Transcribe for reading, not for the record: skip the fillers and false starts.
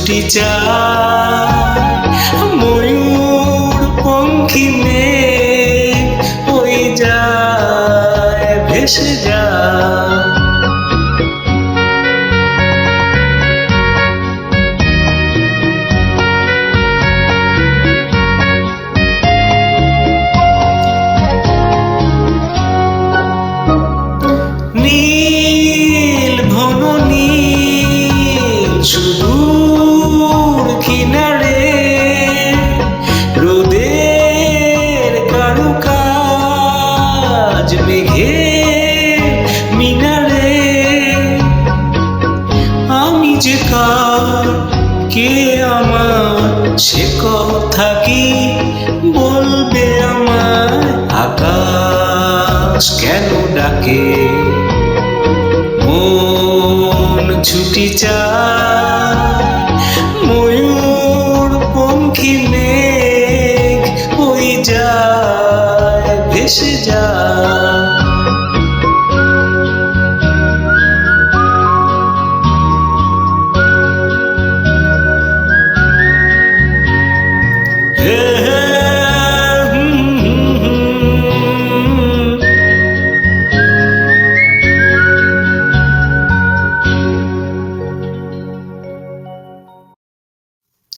ছুটি যায় ময়ূর পঙ্খী মেঘ ওই যায় ভেসে যায়। নীল ঘন নীল সুদূর কিনারে রোদের কারুকাজ মেঘে মিনারে। আমি যে কার কে আমার সে কথা কি বলবে আমায় আকাশ কেন ডাকে মন ছুটি চায়